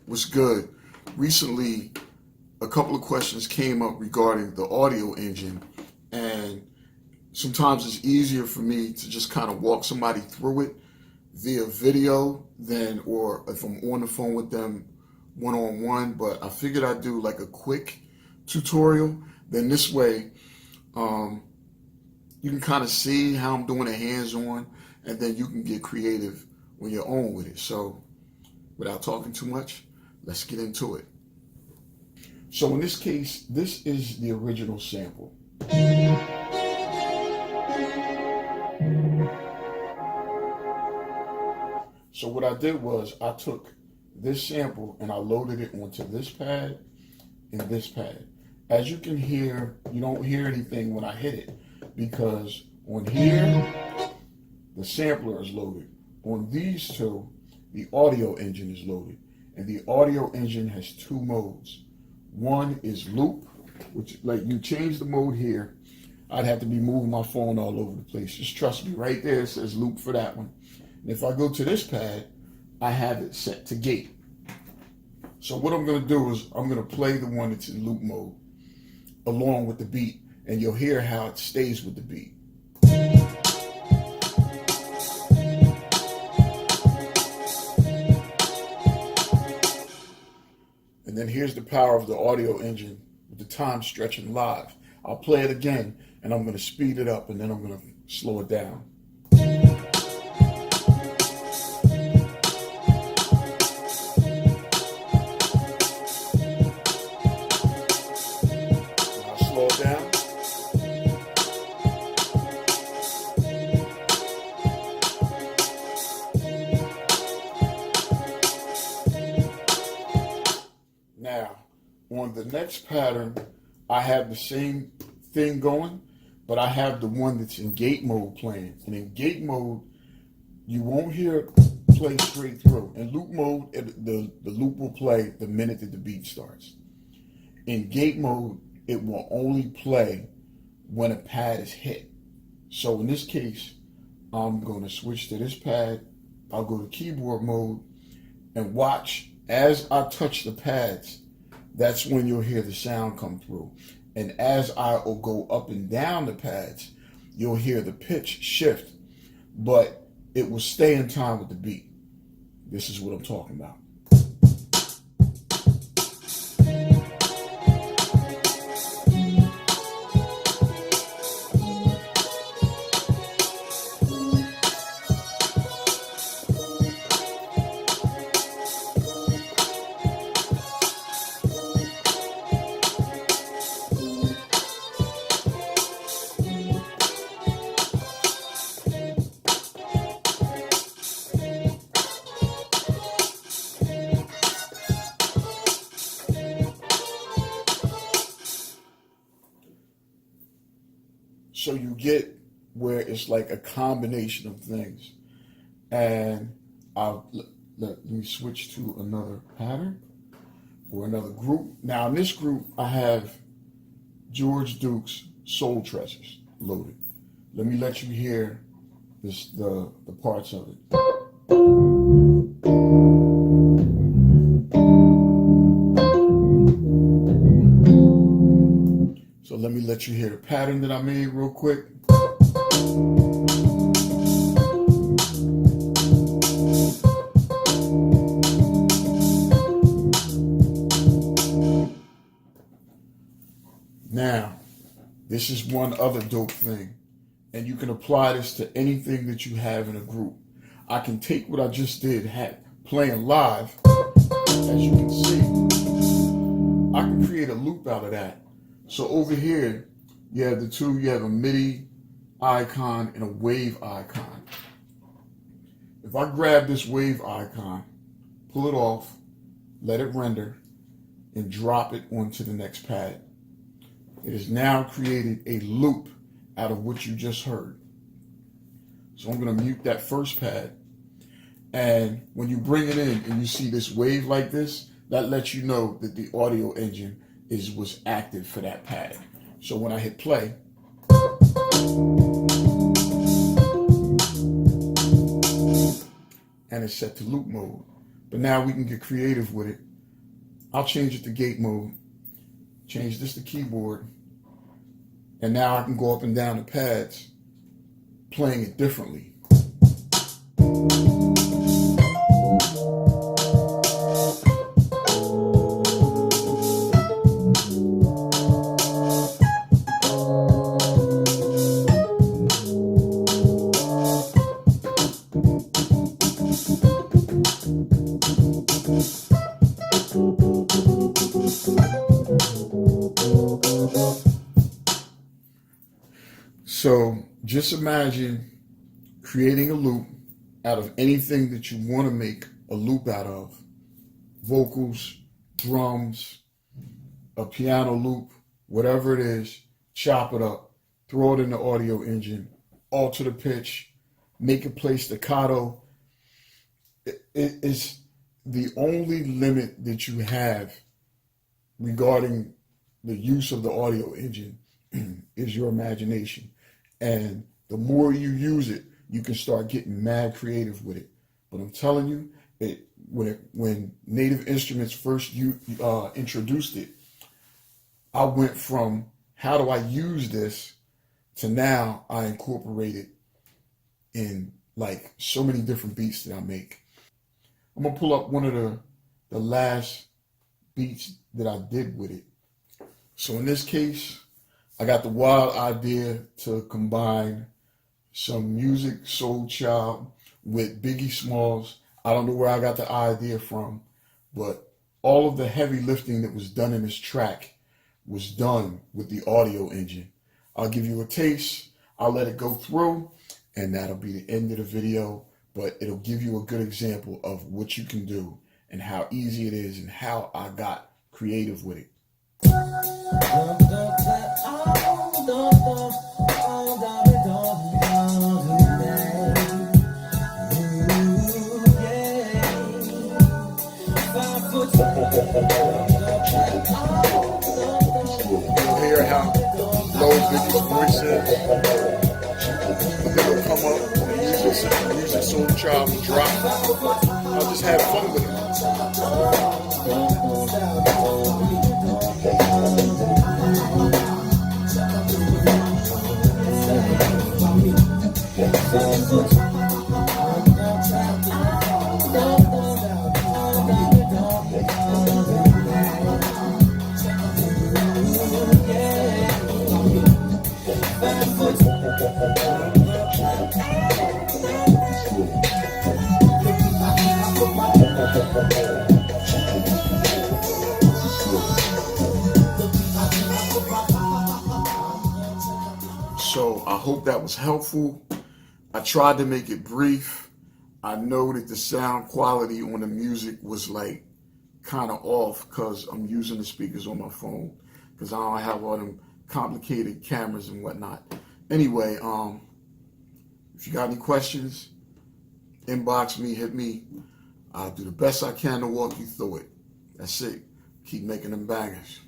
What's good? Recently, a couple of questions came up regarding the audio engine, and sometimes it's easier for me to just kind of walk somebody through it via video than, or if I'm on the phone with them one-on-one, but I figured I'd do like a quick tutorial. Then this way, you can kind of see how I'm doing it hands-on, and then you can get creative on your own with it. So without talking too much, let's get into it. So in this case, this is the original sample. So what I did was I took this sample and I loaded it onto this pad and this pad. As you can hear, you don't hear anything when I hit it because on here, the sampler is loaded. On these two, the audio engine is loaded. And the audio engine has two modes. One is loop, which like you change the mode here. I'd have to be moving my phone all over the place. Just trust me, right there it says loop for that one. And if I go to this pad, I have it set to gate. So what I'm gonna do is I'm gonna play the one that's in loop mode along with the beat, and you'll hear how it stays with the beat. And then here's the power of the audio engine with the time stretching live. I'll play it again, and I'm going to speed it up, and then I'm going to slow it down. Now slow it down. Now, on the next pattern, I have the same thing going, but I have the one that's in gate mode playing. And in gate mode, you won't hear it play straight through. In loop mode, the loop will play the minute that the beat starts. In gate mode, it will only play when a pad is hit. So in this case, I'm going to switch to this pad. I'll go to keyboard mode and watch. As I touch the pads, that's when you'll hear the sound come through. And as I will go up and down the pads, you'll hear the pitch shift, but it will stay in time with the beat. This is what I'm talking about. So you get where it's like a combination of things. And let me switch to another pattern or another group. Now in this group, I have George Duke's Soul Treasures loaded. Let me let you hear this, the parts of it. So let me let you hear the pattern that I made real quick. Now, this is one other dope thing, and you can apply this to anything that you have in a group. I can take what I just did, playing live, as you can see. I can create a loop out of that. So over here, you have you have a MIDI icon and a wave icon. If I grab this wave icon, pull it off, let it render, and drop it onto the next pad, it has now created a loop out of what you just heard. So I'm going to mute that first pad. And when you bring it in and you see this wave like this, that lets you know that the audio engine was active for that pad. So when I hit play, and it's set to loop mode. But now we can get creative with it I'll change it to gate mode, change this to keyboard, and now I can go up and down the pads playing it differently. So just imagine creating a loop out of anything that you want to make a loop out of. Vocals, drums, a piano loop, whatever it is, chop it up, throw it in the audio engine, alter the pitch, make it play staccato. It is the only limit that you have regarding the use of the audio engine is your imagination. And the more you use it, you can start getting mad creative with it. But I'm telling you, when Native Instruments first introduced it, I went from how do I use this to now I incorporate it in like so many different beats that I make. I'm gonna pull up one of the last beats that I did with it. So in this case, I got the wild idea to combine some Music Soul Child with Biggie Smalls. I don't know where I got the idea from, but all of the heavy lifting that was done in this track was done with the audio engine. I'll give you a taste, I'll let it go through, and that'll be the end of the video, but it'll give you a good example of what you can do and how easy it is and how I got creative with it. You'll hear how low Biggie's voice is, and then it'll come up and the music soul child will drop. I'll just have fun with it. So I hope that was helpful. I tried to make it brief. I know that the sound quality on the music was like kind of off because I'm using the speakers on my phone because I don't have all them complicated cameras and whatnot. Anyway, if you got any questions, inbox me, hit me. I'll do the best I can to walk you through it. That's it. Keep making them bangers.